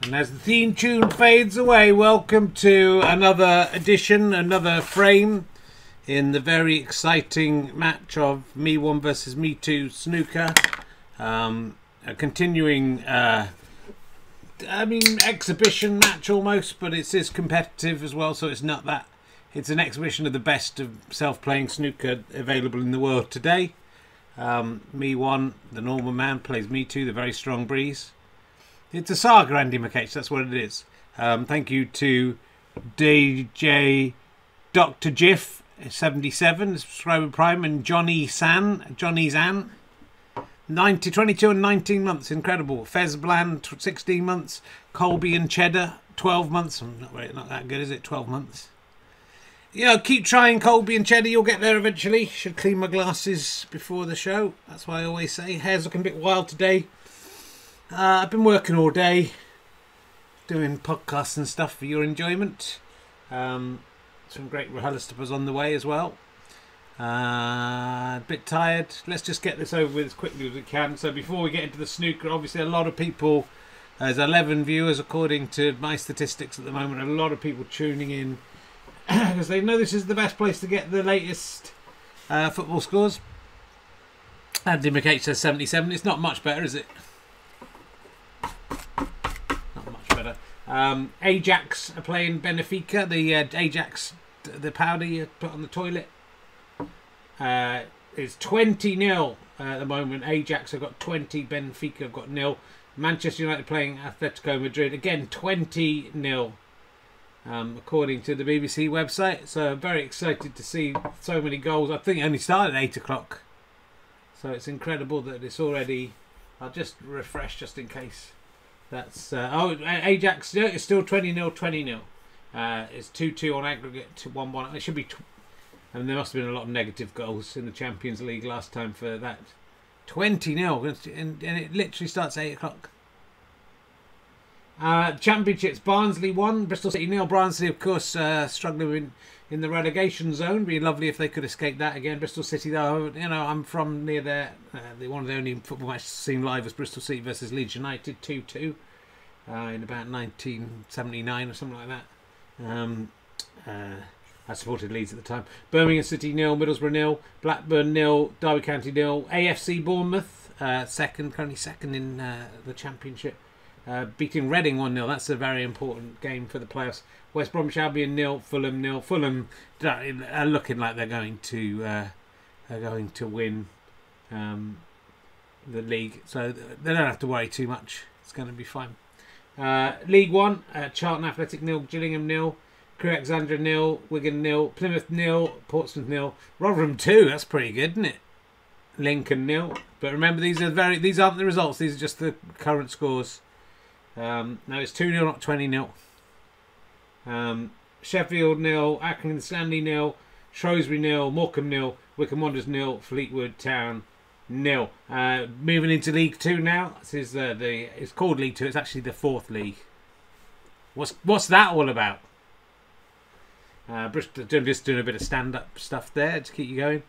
And as the theme tune fades away, welcome to another edition, another frame in the very exciting match of Me1 versus Me2 Snooker. A continuing, exhibition match almost, but it is competitive as well, so it's not that. It's an exhibition of the best of self-playing snooker available in the world today. Me1, the Normal Man, plays Me2, the very strong breeze. It's a saga, Andy McCage, that's what it is. Thank you to DJ Dr. Jiff 77, subscriber prime, and Johnny Zan, 22 and 19 months, incredible. Fez Bland, 16 months. Colby and Cheddar, 12 months. Not that good, is it? 12 months. Keep trying, Colby and Cheddar, you'll get there eventually. Should clean my glasses before the show. That's what I always say. Hair's looking a bit wild today. I've been working all day, doing podcasts and stuff for your enjoyment. Some great rehearsals on the way as well. A bit tired. Let's just get this over with as quickly as we can. So before we get into the snooker, obviously a lot of people, there's 11 viewers according to my statistics at the moment, a lot of people tuning in because they know this is the best place to get the latest football scores. Andy McCage says 77. It's not much better, is it? Not much better. Ajax are playing Benfica. The Ajax, the powder you put on the toilet. It's 20-0 at the moment. Ajax have got 20, Benfica have got 0. Manchester United playing Atletico Madrid, again 20-0, according to the BBC website. So I'm very excited to see so many goals. I think it only started at 8 o'clock, so it's incredible that it's already. I'll just refresh just in case. That's Ajax. Yeah, it's still 20-0, 20-0. It's 2-2 on aggregate to 1-1. It should be. And there must have been a lot of negative goals in the Champions League last time for that. 20-0, and it literally starts at 8 o'clock. Championships, Barnsley won, Bristol City 0. Barnsley, of course, struggling in the relegation zone. It'd be lovely if they could escape that again. Bristol City, though, I'm from near there. One of the only football matches seen live was Bristol City versus Leeds United, 2-2, in about 1979 or something like that. I supported Leeds at the time. Birmingham City 0, Middlesbrough 0, Blackburn 0, Derby County 0, AFC Bournemouth currently second in the Championship, beating Reading 1-0. That's a very important game for the playoffs. West Bromwich Albion 0, Fulham 0. Fulham are looking like they're going to win the league, so they don't have to worry too much. It's going to be fine. League One, Charlton Athletic 0, Gillingham 0. Crewe Alexandra 0, Wigan 0, Plymouth 0, Portsmouth 0, Rotherham 2. That's pretty good, isn't it? Lincoln 0. But remember, these aren't the results. These are just the current scores. Now it's 2-0, not 20-0. Sheffield 0, Accrington Stanley 0, Shrewsbury 0, Morecambe 0, Wycombe Wanderers 0, Fleetwood Town 0. Moving into League 2 now. This is it's called League 2. It's actually the 4th league. What's that all about? Bristol, just doing a bit of stand-up stuff there to keep you going.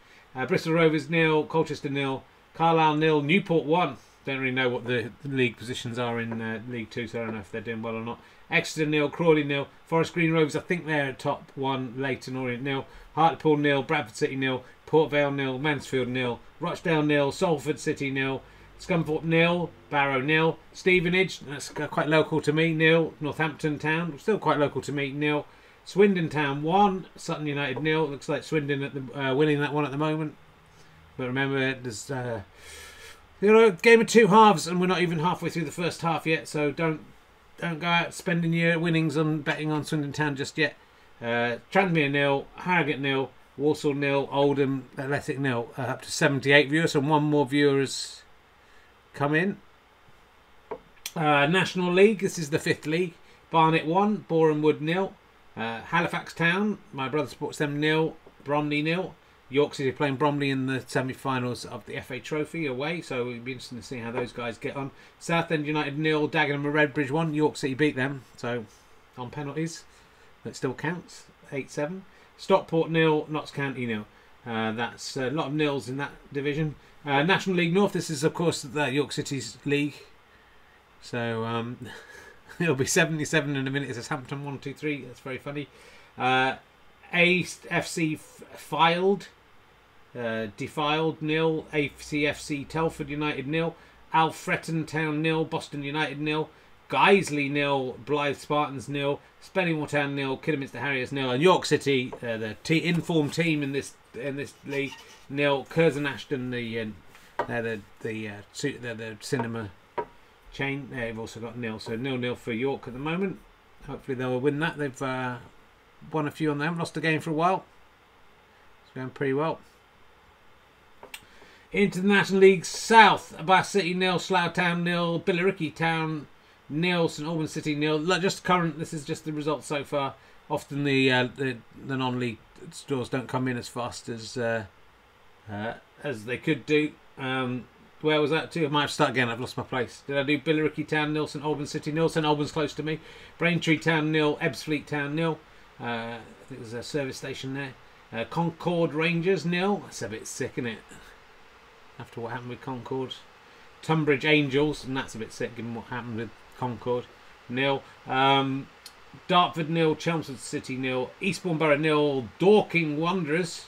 Bristol Rovers 0, Colchester 0, Carlisle 0, Newport 1. Don't really know what the league positions are in League 2, so I don't know if they're doing well or not. Exeter 0, Crawley 0, Forest Green Rovers, I think they're at top 1, Leyton Orient 0, Hartlepool 0, Bradford City 0, Port Vale 0, Mansfield 0, Rochdale 0, Salford City 0, Scunthorpe 0, Barrow 0, Stevenage, that's quite local to me, 0, Northampton Town, still quite local to me, 0, Swindon Town 1, Sutton United 0. Looks like Swindon at the winning that one at the moment. But remember, there's game of 2 halves, and we're not even halfway through the first half yet. So don't go out spending your winnings on betting on Swindon Town just yet. Tranmere 0, Harrogate 0, Walsall 0, Oldham Athletic 0. Up to 78 viewers, and one more viewer has come in. National League. This is the 5th league. Barnet 1, Boreham Wood 0. Halifax Town, my brother supports them 0, Bromley 0. York City playing Bromley in the semi-finals of the FA Trophy away, so it'll be interesting to see how those guys get on. Southend United 0, Dagenham and Redbridge 1. York City beat them, so on penalties. That still counts. 8-7. Stockport 0, Notts County 0. That's a lot of nils in that division. National League North, this is of course the York City's league. So it'll be 77 in a minute. It says Hampton 1, 2, 3. That's very funny. AFC Defiled 0. ACFC Telford United 0. Alfreton Town 0. Boston United 0. Guiseley 0. Blythe Spartans 0. Spennymoor Town 0. Kidderminster Harriers 0. And York City, the informed team in this league, 0. Curzon Ashton, they're the cinema chain. They've also got 0. So 0-0 for York at the moment. Hopefully they'll win that. They've won a few on them. Lost a game for a while. It's going pretty well. Into the National League South, Bath City 0, Slough Town 0, Billericay Town 0, St Albans City 0. Just current. This is just the results so far. Often the non-league scores don't come in as fast as they could do. Where was that to? I might have to start again. I've lost my place. Did I do Billericay Town 0, St Albans City 0? St Albans close to me. Braintree Town 0, Ebbsfleet Town 0. I think there's a service station there. Concord Rangers 0. That's a bit sick, isn't it? After what happened with Concord. Tunbridge Angels, and that's a bit sick given what happened with Concord. 0. Dartford 0, Chelmsford City 0, Eastbourne Borough 0, Dorking Wanderers.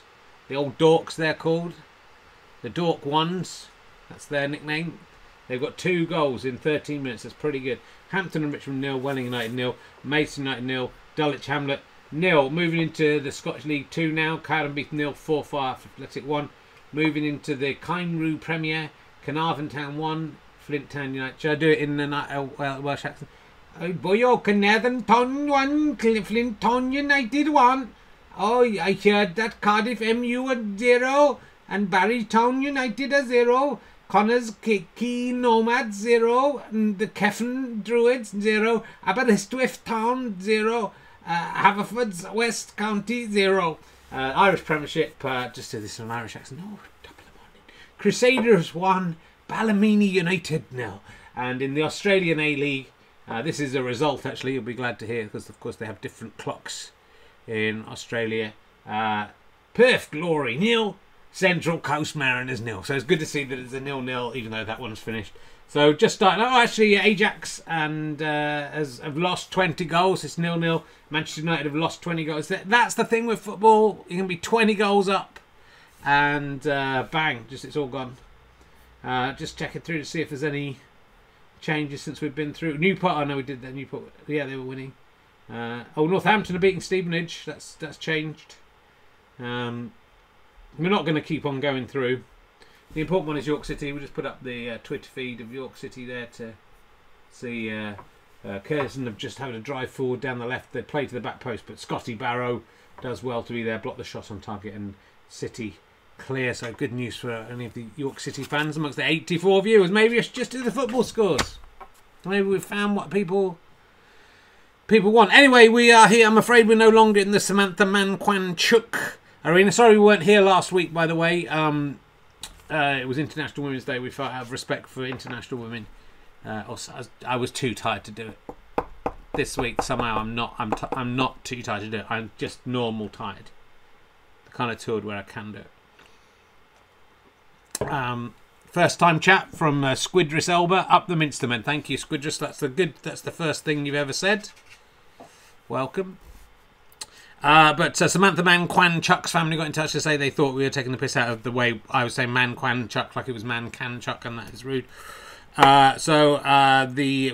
The old Dorks they're called. The Dork Ones. That's their nickname. They've got 2 goals in 13 minutes. That's pretty good. Hampton and Richmond 0, Welling United 0, Mason United 0, Dulwich Hamlet 0. Moving into the Scottish League 2 now. Cowdenbeath 0, Forfar Athletic 1. Moving into the Kynroo Premier. Carnarvon Town 1, Flint Town United. Should I do it in the Welsh accent? Oh boy, oh, Carnarvon Town 1, Flint Town United 1. Oh, I heard that Cardiff MU at 0 and Barry Town United at 0. Connors Key Nomads 0, and the Kefan Druids 0, Aberystwyth Town 0, Haverford's West County 0. Irish Premiership, just do this in an Irish accent. No, top of the morning. Crusaders 1, Ballymena United 0. And in the Australian A-League, this is a result actually, you'll be glad to hear, because of course they have different clocks in Australia. Perth Glory 0. Central Coast Mariners 0. So it's good to see that it's a 0-0, even though that one's finished. So just starting. Oh, actually, Ajax and have lost 20 goals. It's 0-0. Manchester United have lost 20 goals. That's the thing with football. You can be 20 goals up, and bang, just it's all gone. Just checking through to see if there's any changes since we've been through. Newport. I know we did that. Newport. Yeah, they were winning. Northampton are beating Stevenage. That's changed. We're not going to keep on going through. The important one is York City. We just put up the Twitter feed of York City there to see Curzon have just had a drive forward down the left. They play to the back post, but Scotty Barrow does well to be there, block the shot on target, and City clear. So good news for any of the York City fans amongst the 84 viewers. Maybe it's just do the football scores. Maybe we've found what people want. Anyway, we are here. I'm afraid we're no longer in the Samantha Manquanchuk arena. Sorry we weren't here last week, by the way. It was International Women's Day. We felt out of respect for international women. I was too tired to do it. This week somehow I'm not too tired to do it. I'm just normal tired. The kind of toured where I can do it. First time chat from Squidris Elba up the Minstermen. Thank you, Squidris. That's the first thing you've ever said. Welcome. But Samantha Manquanchuk's family got in touch to say they thought we were taking the piss out of the way I was saying Manquanchuk, like it was Mancanchuk, and that is rude.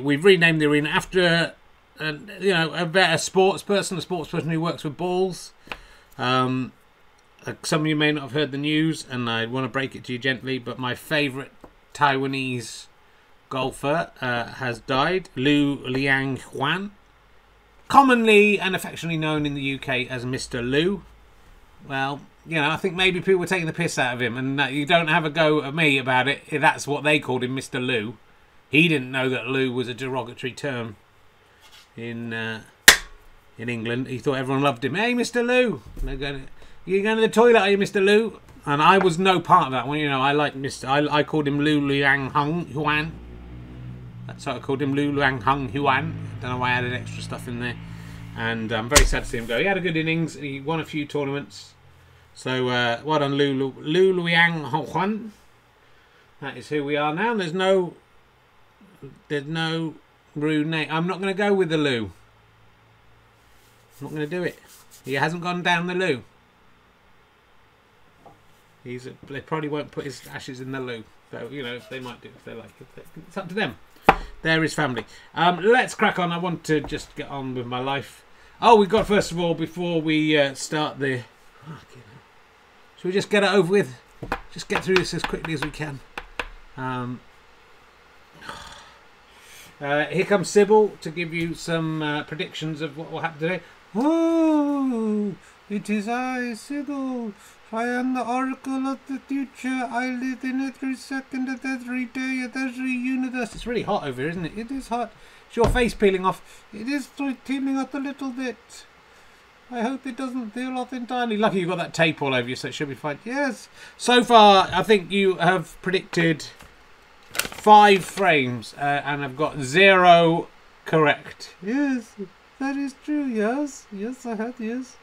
We've renamed the arena after a better sports person who works with balls. Some of you may not have heard the news, and I want to break it to you gently, but my favourite Taiwanese golfer has died, Liu Liang Huan. Commonly and affectionately known in the UK as Mr. Lou. Well, I think maybe people were taking the piss out of him, and you don't have a go at me about it. That's what they called him, Mr. Lou. He didn't know that Lou was a derogatory term in England. He thought everyone loved him. Hey, Mr. Lou, you going to the toilet, are you, Mr. Lou? And I was no part of that one. I like Mr. I called him Liu Liang Hung Huan. That's what I called him, Liu Liang Hung Huan. Don't know why I added extra stuff in there. And I'm very sad to see him go. He had a good innings. He won a few tournaments. So well done, Lu Yang Huan. That is who we are now. There's no rude name. I'm not going to go with the Lu. I'm not going to do it. He hasn't gone down the loo. They probably won't put his ashes in the loo. So, you know, they might do if they like it. It's up to them. They're his family. Let's crack on. I want to just get on with my life. Oh, we've got, first of all, before we start the... Should we just get it over with? Just get through this as quickly as we can. Here comes Sibyl to give you some predictions of what will happen today. Oh, it is I, Sibyl. I am the oracle of the future. I live in every second of every day of every universe. It's really hot over here, isn't it? It is hot. Is your face peeling off? It is peeling off a little bit. I hope it doesn't peel off entirely. Lucky you've got that tape all over you, so it should be fine. Yes. So far, I think you have predicted 5 frames and I've got 0 correct. Yes. That is true, yes. Yes, I have, yes.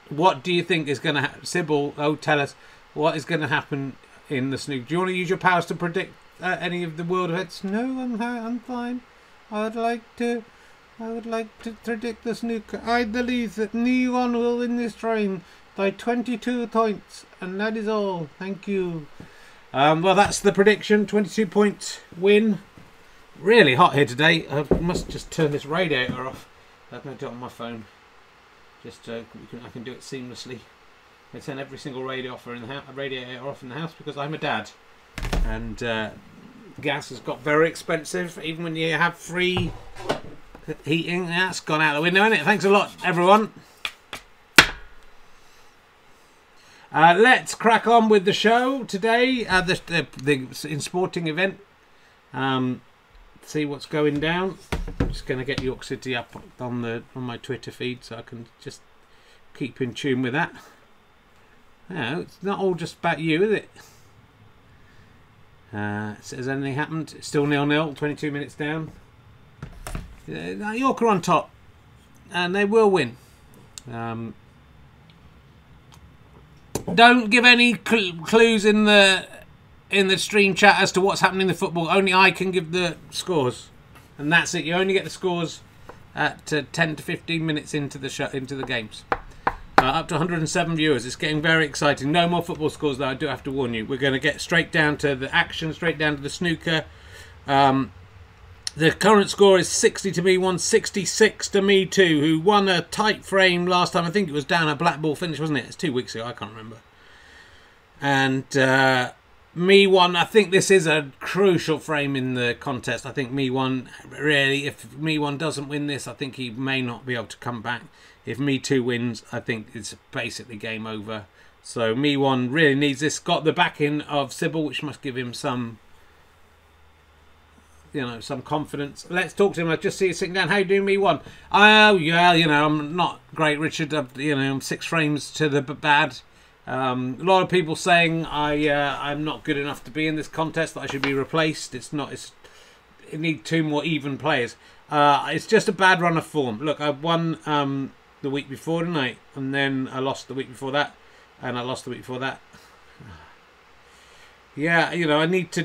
What do you think is going to happen? Sibyl, tell us, what is going to happen in the Snooker? Do you want to use your powers to predict any of the world events? No, I'm fine. I would like to predict the Snooker. I believe that Me1 will win this train by 22 points, and that is all. Thank you. Well, that's the prediction. 22-point win. Really hot here today. I must just turn this radiator off. I'm going to do it on my phone. Just I can do it seamlessly. I turn every single radiator off in the house because I'm a dad, and gas has got very expensive. Even when you have free heating, that's gone out the window, isn't it? Thanks a lot, everyone. Let's crack on with the show today. The sporting event. See what's going down. I'm just going to get York City up on my Twitter feed so I can just keep in tune with that. No, it's not all just about you, is it? Has anything happened? It's still 0-0, 22 minutes down. York are on top, and they will win. Don't give any clues in the stream chat as to what's happening in the football. Only I can give the scores, and that's it. You only get the scores at 10 to 15 minutes into the games. Up to 107 viewers. It's getting very exciting. No more football scores, though. I do have to warn you. We're going to get straight down to the action, straight down to the snooker. The current score is 60 to Me1, 66 to Me2, who won a tight frame last time. I think it was down a black ball finish, wasn't it? It's 2 weeks ago. I can't remember. And Me1, I think this is a crucial frame in the contest. I think Me1, really, if Me1 doesn't win this, I think he may not be able to come back. If Me2 wins, I think it's basically game over. So Me1 really needs this. Got the backing of Sibyl, which must give him some, some confidence. Let's talk to him. I just see you sitting down. How you doing, Me1? Oh, yeah, I'm not great, Richard. I'm 6 frames to the bad. A lot of people saying I'm not good enough to be in this contest, that I should be replaced. It needs 2 more even players. It's just a bad run of form. Look, I won the week before, didn't I? And then I lost the week before that, and I lost the week before that. Yeah, I need to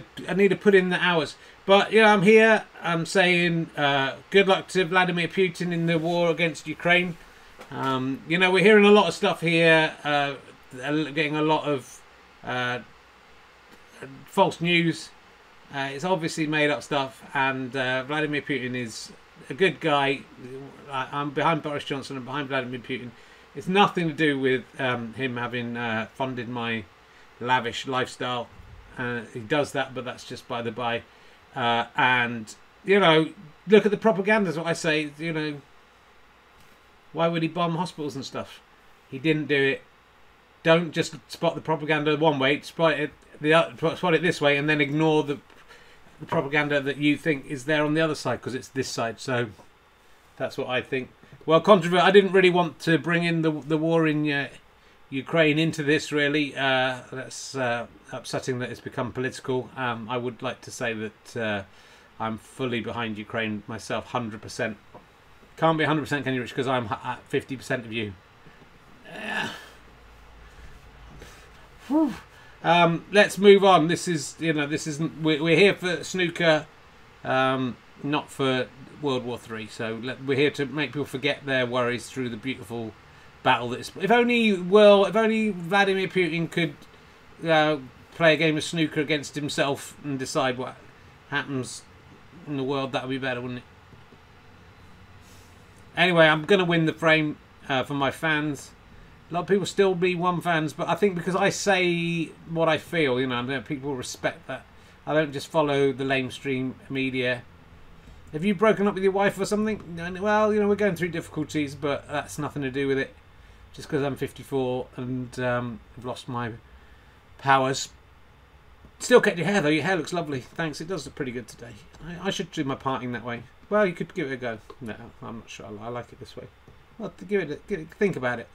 put in the hours. But I'm here. I'm saying good luck to Vladimir Putin in the war against Ukraine. We're hearing a lot of stuff here. Getting a lot of false news. It's obviously made up stuff, and Vladimir Putin is a good guy. I'm behind Boris Johnson and behind Vladimir Putin. It's nothing to do with him having funded my lavish lifestyle. He does that, but that's just by the by. And look at the propaganda. Is what I say. Why would he bomb hospitals and stuff? He didn't do it. Don't just spot the propaganda one way. Spot it this way, and then ignore the propaganda that you think is there on the other side, because it's this side. So that's what I think. Well, I didn't really want to bring in the war in Ukraine into this, really. That's upsetting that it's become political. I would like to say that I'm fully behind Ukraine myself, 100%. Can't be 100%, can you, Rich? Because I'm at 50% of you. Let's move on. This is, this isn't. We're here for snooker, not for World War III. So we're here to make people forget their worries through the beautiful battle that's. If only Vladimir Putin could play a game of snooker against himself and decide what happens in the world, that would be better, wouldn't it? Anyway, I'm going to win the frame for my fans. A lot of people still Me1 fans, but I think because I say what I feel, people respect that. I don't just follow the lamestream media. Have you broken up with your wife or something? Well, we're going through difficulties, but that's nothing to do with it. Just because I'm 54 and I've lost my powers. Still kept your hair, though. Your hair looks lovely. Thanks. It does look pretty good today. I should do my parting that way. Well, you could give it a go. No, I'm not sure. I like it this way. Well, think about it.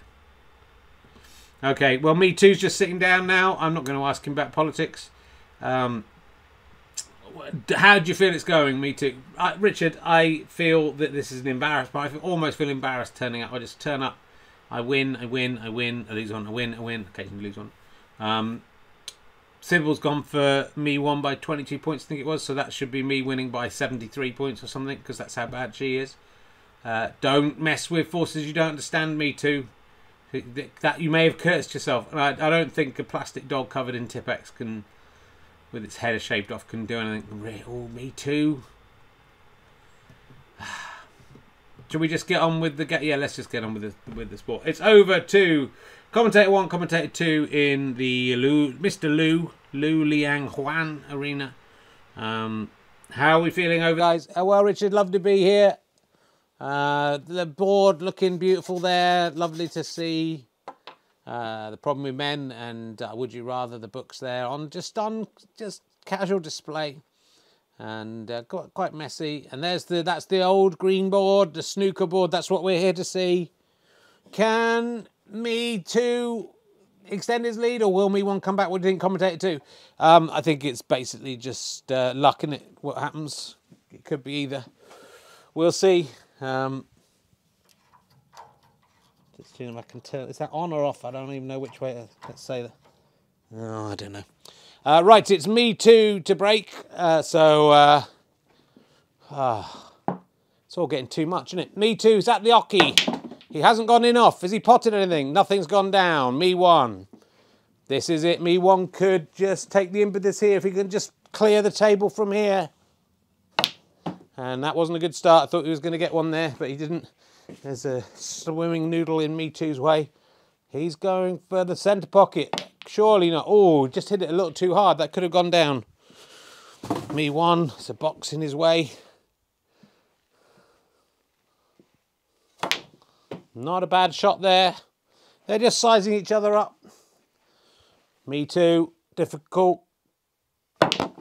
Okay, well, Me2's just sitting down now. I'm not going to ask him about politics. How do you feel it's going, Me2? Richard, I feel that this is an embarrassment. I almost feel embarrassed turning up. I just turn up. I win. I lose one. I win. Occasionally lose one. Sibyl's gone for Me1 by 22 points, I think it was. So that should be me winning by 73 points or something, because that's how bad she is. Don't mess with forces you don't understand, Me2. That you may have cursed yourself. And I don't think a plastic dog covered in Tipex can, with its head shaved off, can do anything. Oh, Me2. Should we just get on with the yeah? Let's just get on with the sport. It's over to commentator 1, commentator 2 in the Mr. Lu Liang Huan arena. How are we feeling over, guys? Well, Richard, love to be here. The board looking beautiful there, lovely to see. The Problem with Men and Would You Rather, the books there on just casual display, and quite messy. And that's the old green board, the snooker board. That's what we're here to see. Can Me2 extend his lead, or will Me1 come back? What do you think, commentator 2? I think it's basically just luck, innit? What happens? It could be either. We'll see. Just seeing if I can turn. Is that on or off? I don't even know which way to say that. Oh, I don't know. Right, it's Me2 to break. It's all getting too much, isn't it? Me2's at the hockey. He hasn't gone in off. Has he potted anything? Nothing's gone down. Me1. This is it. Me1 could just take the impetus here if he can just clear the table from here. And that wasn't a good start. I thought he was going to get one there, but he didn't. There's a swimming noodle in Me2's way. He's going for the centre pocket. Surely not. Oh, just hit it a little too hard. That could have gone down. Me1, there's a box in his way. Not a bad shot there. They're just sizing each other up. Me2, difficult.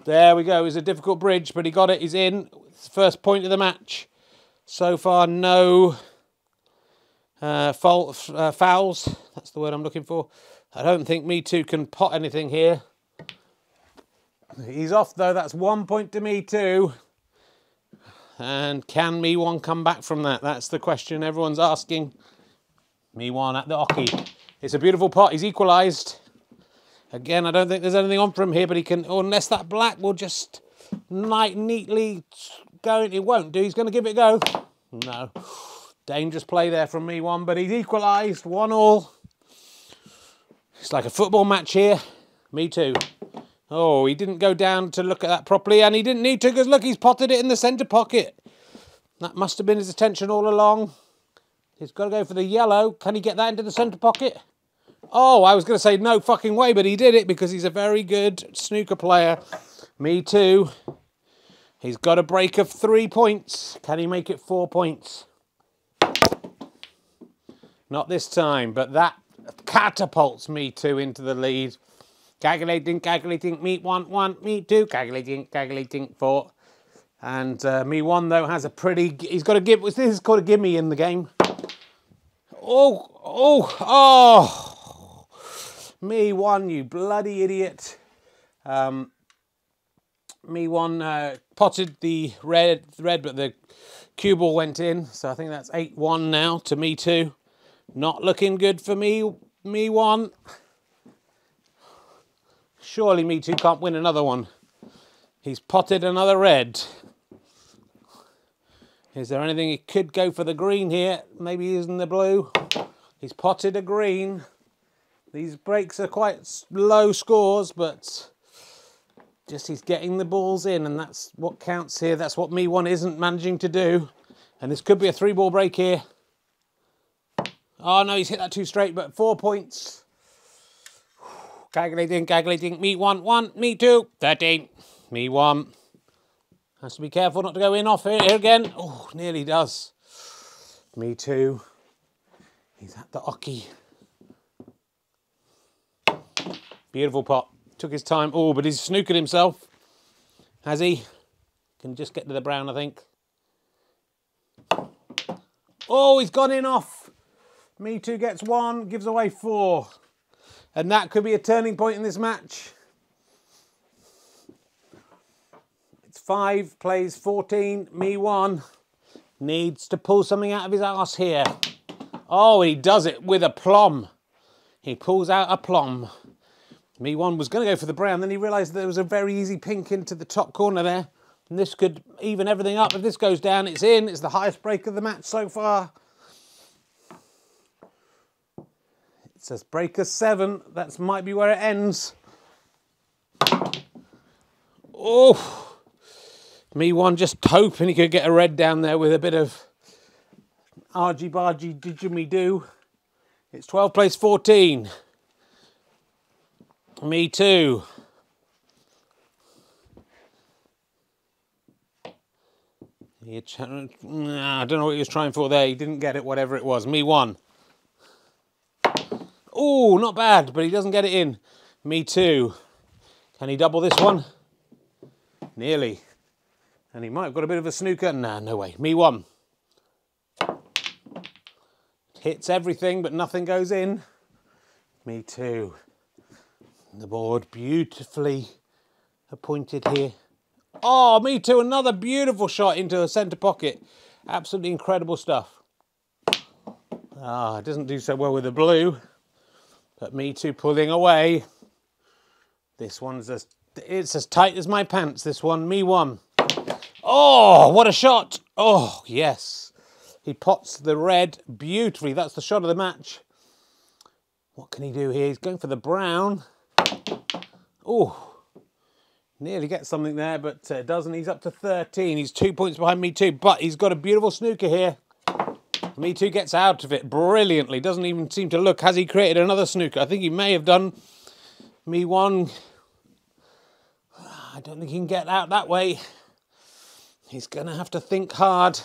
There we go. It was a difficult bridge, but he got it. He's in. First point of the match. So far, no fouls. That's the word I'm looking for. I don't think Me2 can pot anything here. He's off, though. That's 1 point to Me2. And can Me1 come back from that? That's the question everyone's asking. Me1 at the hockey. It's a beautiful pot. He's equalised. Again, I don't think there's anything on from here, but he can, unless that black will just neatly go. It won't do. He's going to give it a go. No. Dangerous play there from Me1, but he's equalised. 1-1. It's like a football match here. Me2. Oh, he didn't go down to look at that properly, and he didn't need to, because look, he's potted it in the centre pocket. That must have been his intention all along. He's got to go for the yellow. Can he get that into the centre pocket? Oh, I was going to say no fucking way, but he did it because he's a very good snooker player. Me2. He's got a break of 3 points. Can he make it 4 points? Not this time, but that catapults Me2 into the lead. Calculating, Me1, 1, Me2, calculating, 4. And Me1, though, has a pretty... He's got to give... This is called a gimme in the game. Oh! Me1, you bloody idiot. Me1 potted the red, but the cue ball went in. So I think that's 8-1 now to Me2. Not looking good for Me1. Surely Me2 can't win another one. He's potted another red. Is there anything he could go for the green here? Maybe he's in the blue. He's potted a green. These breaks are quite low scores, but just he's getting the balls in, and that's what counts here. That's what Me1 isn't managing to do. And this could be a 3-ball break here. Oh no, he's hit that too straight, but 4 points. Calculating. Me1, 1, Me2, 13. Me1. Has to be careful not to go in off here again. Oh, nearly does. Me2. He's at the hockey. Beautiful pot. Took his time. Oh, but he's snookered himself. Has he? Can just get to the brown, I think. Oh, he's gone in off. Me2 gets 1, gives away 4. And that could be a turning point in this match. It's 5, plays 14. Me1 needs to pull something out of his arse here. Oh, he does it with a plum. He pulls out a plum. Me1 was going to go for the brown, then he realised there was a very easy pink into the top corner there. And this could even everything up. If this goes down, it's in. It's the highest break of the match so far. It says breaker 7. That might be where it ends. Oh, Me1 just hoping he could get a red down there with a bit of argy-bargy didgeridoo. It's 12 plays 14. Me2. I don't know what he was trying for there. He didn't get it, whatever it was. Me1. Oh, not bad, but he doesn't get it in. Me2. Can he double this one? Nearly. And he might have got a bit of a snooker. Nah, no way. Me1. Hits everything, but nothing goes in. Me2. The board beautifully appointed here. Oh, Me2, another beautiful shot into a centre pocket. Absolutely incredible stuff. Ah, it doesn't do so well with the blue. But Me2 pulling away. This one's it's as tight as my pants, this one. Me1. Oh, what a shot. Oh, yes. He pots the red beautifully. That's the shot of the match. What can he do here? He's going for the brown. Oh. Nearly gets something there, but doesn't. He's up to 13. He's 2 points behind Me2, but he's got a beautiful snooker here. Me2 gets out of it brilliantly. Doesn't even seem to look. Has he created another snooker? I think he may have done. Me1. I don't think he can get out that way. He's going to have to think hard.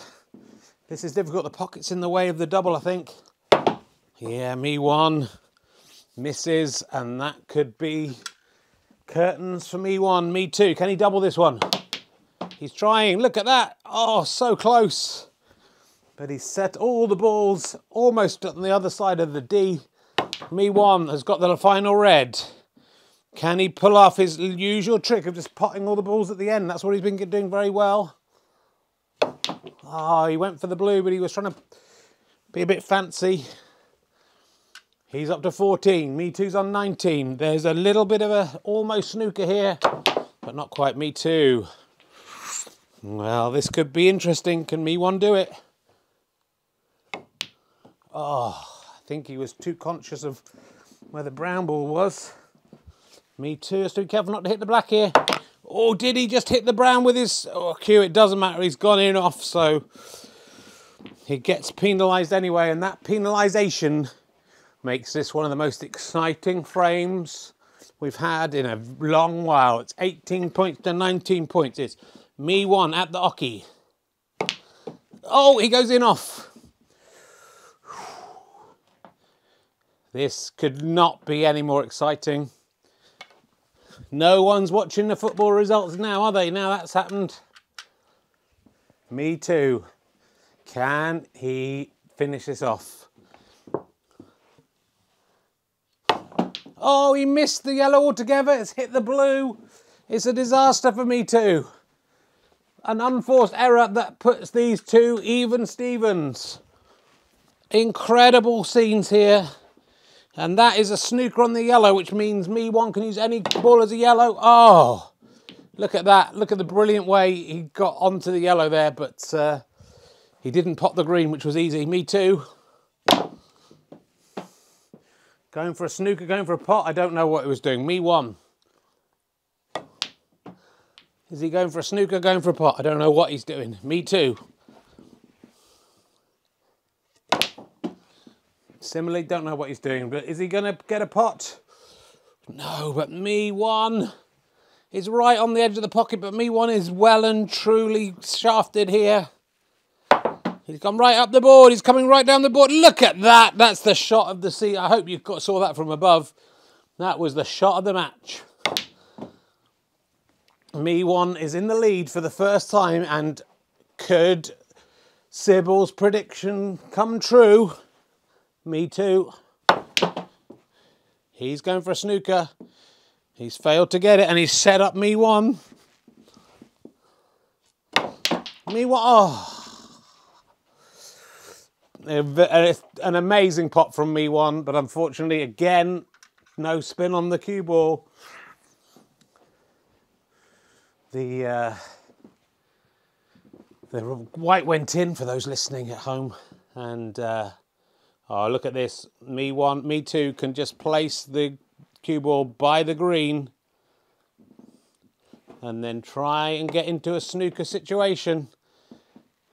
This is difficult. The pocket's in the way of the double, I think. Yeah, Me1 misses, and that could be curtains for Me1. Me2, can he double this one? He's trying, look at that. Oh, so close. But he's set all the balls almost on the other side of the D. Me1 has got the final red. Can he pull off his usual trick of just potting all the balls at the end? That's what he's been doing very well. Oh, he went for the blue, but he was trying to be a bit fancy. He's up to 14. Me2's on 19. There's a little bit of a almost snooker here, but not quite. Me2. Well, this could be interesting. Can Me1 do it? Oh, I think he was too conscious of where the brown ball was. Me2 has to be careful not to hit the black here. Oh, did he just hit the brown with his cue? It doesn't matter. He's gone in off, so he gets penalised anyway, and that penalisation makes this one of the most exciting frames we've had in a long while. It's 18 points to 19 points. It's Me1 at the hockey. Oh, he goes in off. This could not be any more exciting. No one's watching the football results now, are they? Now that's happened. Me2. Can he finish this off? Oh, he missed the yellow altogether. It's hit the blue. It's a disaster for Me2. An unforced error that puts these two even Stevens. Incredible scenes here. And that is a snooker on the yellow, which means Me1 can use any ball as a yellow. Oh, look at that. Look at the brilliant way he got onto the yellow there, but he didn't pot the green, which was easy. Me2. Going for a snooker, going for a pot. I don't know what he was doing. Me1. Is he going for a snooker, going for a pot? I don't know what he's doing. Me2. Similarly, don't know what he's doing, but is he going to get a pot? No, but Me1 is right on the edge of the pocket, but Me1 is well and truly shafted here. He's gone right up the board. He's coming right down the board. Look at that. That's the shot of the sea. I hope you saw that from above. That was the shot of the match. Me1 is in the lead for the first time, and could Sibyl's prediction come true? Me2. He's going for a snooker. He's failed to get it, and he's set up Me1. Me1. Oh. An amazing pot from Me1, but unfortunately, again, no spin on the cue ball. The white went in for those listening at home, and oh, look at this. Me2 can just place the cue ball by the green and then try and get into a snooker situation.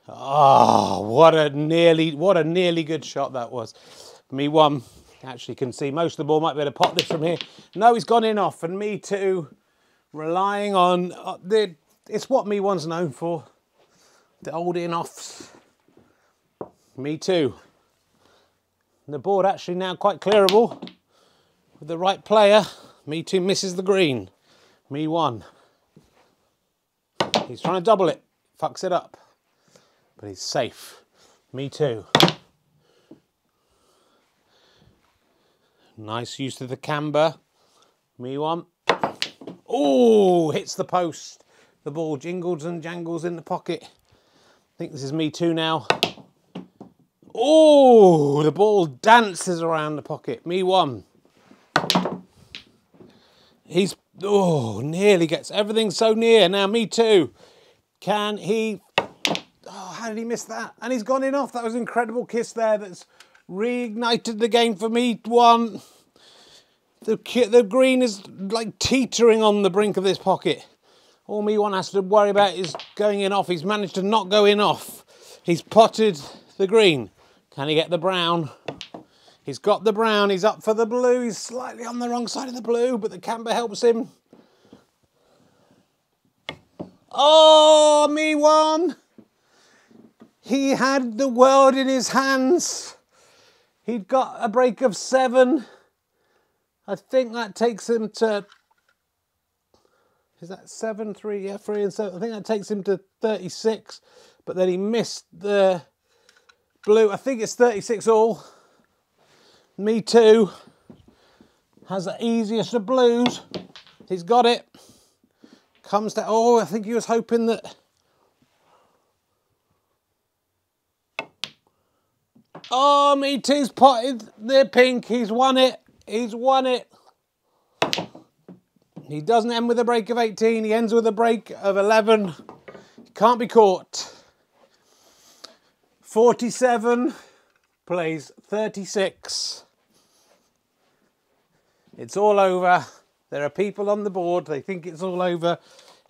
Oh, what a nearly good shot that was. Me1 actually can see most of the ball. Might be able to pot this from here. No, he's gone in off, and Me2 relying on it's what Me1's known for. The old in-offs. Me2. The board actually now quite clearable with the right player. Me2 misses the green. Me1. He's trying to double it. Fucks it up. But he's safe. Me2. Nice use of the camber. Me1. Oh, hits the post. The ball jingles and jangles in the pocket. I think this is Me2 now. Oh, the ball dances around the pocket. Me1. He's, oh, nearly gets everything so near. Now Me2. Can he, oh, how did he miss that? And he's gone in off. That was an incredible kiss there that's reignited the game for Me1. The green is like teetering on the brink of this pocket. All Me1 has to worry about is going in off. He's managed to not go in off. He's potted the green. Can he get the brown? He's got the brown. He's up for the blue. He's slightly on the wrong side of the blue, but the camber helps him. Oh, Me1. He had the world in his hands. He'd got a break of 7. I think that takes him to, is that 7, 3, yeah, 3 and 7. I think that takes him to 36, but then he missed the blue. I think it's 36 all. Me2 has the easiest of blues. He's got it. Comes down, oh, I think he was hoping that, oh, Me2's potted the pink. He's won it. He's won it. He doesn't end with a break of 18. He ends with a break of 11. He can't be caught. 47 plays 36. It's all over. There are people on the board. They think it's all over.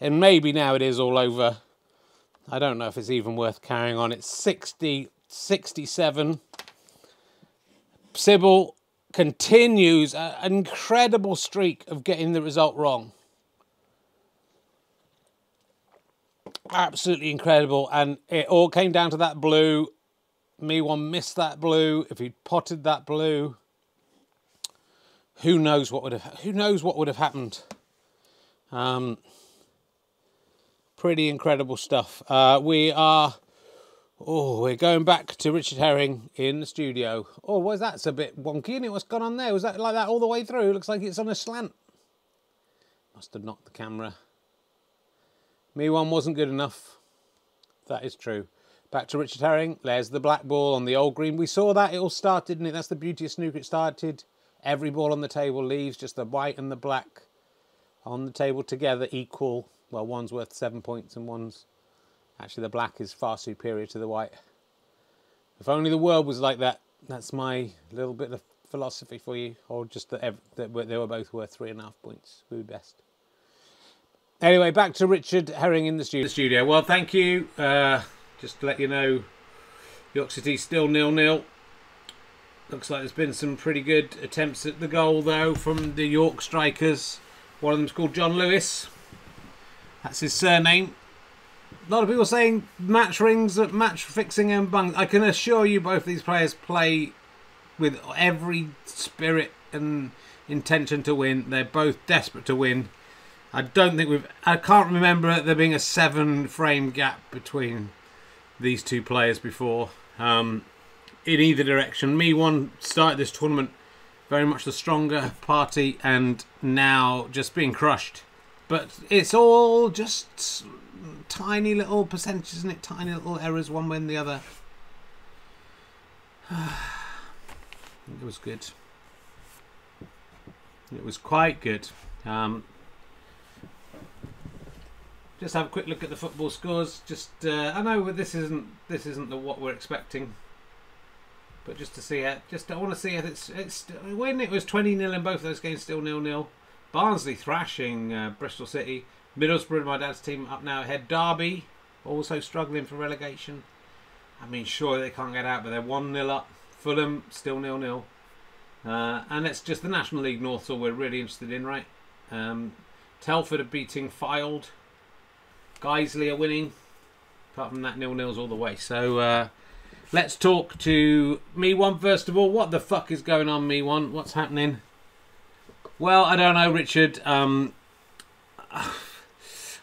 And maybe now it is all over. I don't know if it's even worth carrying on. It's 60, 67. Sibyl continues an incredible streak of getting the result wrong. Absolutely incredible. And it all came down to that blue. Me1 missed that blue. If he'd potted that blue, who knows what would have happened. Pretty incredible stuff. We're going back to Richard Herring in the studio. Oh, what's that? It's a bit wonky, isn't it? What's gone on there? Was that like that all the way through? Looks like it's on a slant. Must have knocked the camera. Me1 wasn't good enough. That is true. Back to Richard Herring. There's the black ball on the old green. We saw that. It all started, didn't it? That's the beauty of snooker. It started. Every ball on the table leaves. Just the white and the black on the table together equal. Well, one's worth 7 points and one's... Actually, the black is far superior to the white. If only the world was like that. That's my little bit of philosophy for you. Or just that they were both worth 3.5 points. Who best? Anyway, back to Richard Herring in the studio. Well, thank you. Just to let you know, York City still 0-0. Looks like there's been some pretty good attempts at the goal, though, from the York strikers. One of them's called John Lewis. That's his surname. A lot of people saying match rings, match fixing and bungs. I can assure you both these players play with every spirit and intention to win. They're both desperate to win. I can't remember there being a 7-frame gap between these two players before. In either direction. Me1 started this tournament very much the stronger party and now just being crushed. But it's all just tiny little percentages, isn't it? Tiny little errors one way and the other. It was good. It was quite good. Just have a quick look at the football scores. Just I know this isn't what we're expecting, but just to see it, I want to see if it's when it was 20-0 in both of those games, still 0-0. Barnsley thrashing Bristol City. Middlesbrough, my dad's team, up now ahead. Derby also struggling for relegation. I mean, sure they can't get out, but they're 1-0 up. Fulham still 0-0. And it's just the National League North, so we're really interested in, right? Telford are beating Fylde. Guiseley are winning. Apart from that, 0-0's all the way. So let's talk to Me1 first of all. What the fuck is going on, Me1? What's happening? Well, I don't know, Richard.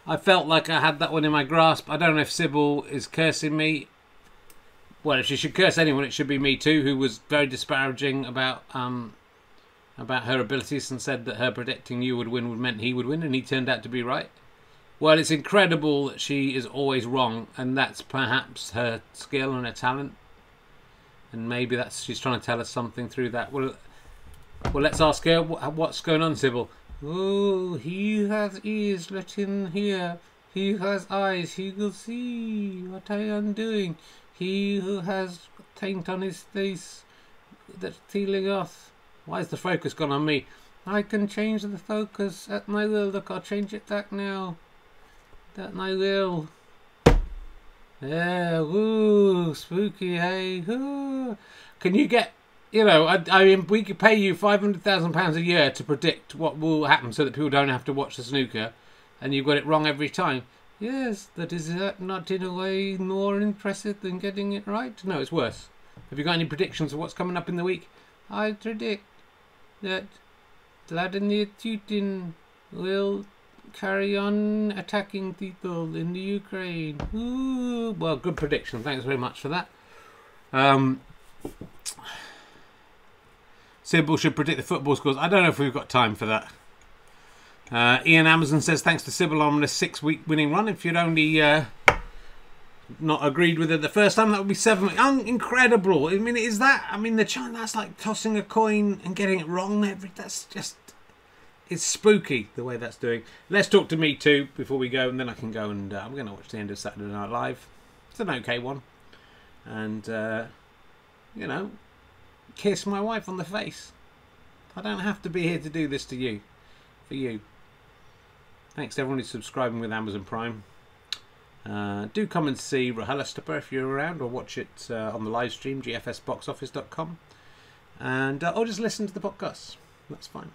I felt like I had that one in my grasp. I don't know if Sibyl is cursing me. Well, if she should curse anyone, it should be Me2, who was very disparaging about her abilities and said that her predicting you would win meant he would win, and he turned out to be right. Well, it's incredible that she is always wrong, and that's perhaps her skill and her talent. And maybe she's trying to tell us something through that. Well, let's ask her what's going on, Sibyl. Oh, he has ears, let him hear. He has eyes, he will see what I am doing. He who has taint on his face, that's peeling off. Why has the focus gone on me? I can change the focus at my will. Look, I'll change it back now. That my will. Yeah, ooh, spooky, hey, ooh. Can you get... You know, I mean, we could pay you £500,000 a year to predict what will happen so that people don't have to watch the snooker, and you've got it wrong every time. Yes, that is not in a way more impressive than getting it right? No, it's worse. Have you got any predictions of what's coming up in the week? I predict that Vladimir Putin will carry on attacking people in the Ukraine. Ooh, well, good prediction. Thanks very much for that. Sibyl should predict the football scores. I don't know if we've got time for that. Ian Amazon says, thanks to Sibyl on a 6-week winning run. If you'd only not agreed with it the first time, that would be 7 weeks. Incredible. I mean, is that... I mean, that's like tossing a coin and getting it wrong. That's just... It's spooky, the way that's doing. Let's talk to Me2 before we go, and then I can go and... I'm going to watch the end of Saturday Night Live. It's an okay one. And, you know... Kiss my wife on the face. I don't have to be here to do this to you. For you. Thanks to everyone who's subscribing with Amazon Prime. Do come and see RHLSTP if you're around, or watch it on the live stream, gfsboxoffice.com. And or just listen to the podcast. That's fine.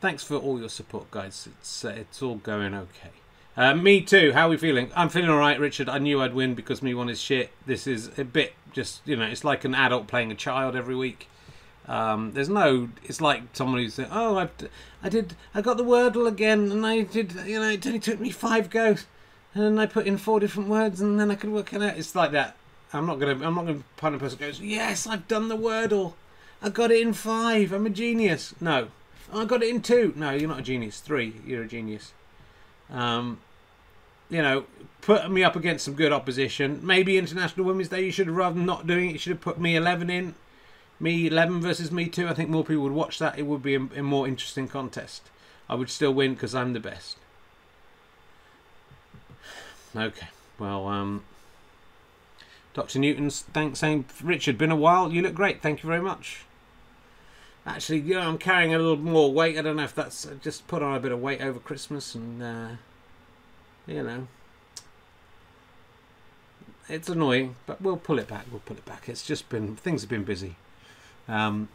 Thanks for all your support, guys. It's all going okay. Me2, how are we feeling? I'm feeling alright, Richard. I knew I'd win because Me1 is shit. This is a bit just, you know, it's like an adult playing a child every week. There's no, it's like someone who's saying, oh, I got the Wordle again, and I did, you know, it only took me 5 goes, and I put in 4 different words, and then I could work it out. It's like that. I'm not gonna find a person who goes, yes, I've done the Wordle. I got it in 5. I'm a genius. No. I got it in 2. No, you're not a genius. 3. You're a genius. you know, put me up against some good opposition. Maybe International Women's Day, you should have, rather than not doing it, you should have put Me11 in. Me11 versus Me2. I think more people would watch that. It would be a more interesting contest. I would still win because I'm the best. Okay, well, Dr. Newton's thanks, saying, Richard, been a while. You look great. Thank you very much. Actually, you know, I'm carrying a little more weight. I don't know if that's just put on a bit of weight over Christmas, and you know, it's annoying, but we'll pull it back. We'll pull it back. It's just been, things have been busy. I'm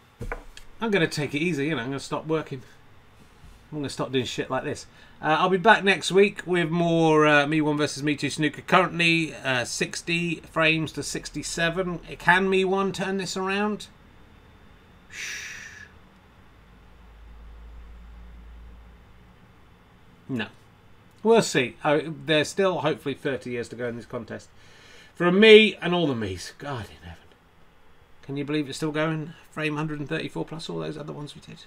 going to take it easy. You know, I'm going to stop working. I'm going to stop doing shit like this. I'll be back next week with more Me1 versus Me2 snooker. Currently 60 frames to 67. Can Me1 turn this around? Shh. No. We'll see. There's still hopefully 30 years to go in this contest. From me and all the me's. God in heaven. Can you believe it's still going? Frame 134 plus all those other ones we did.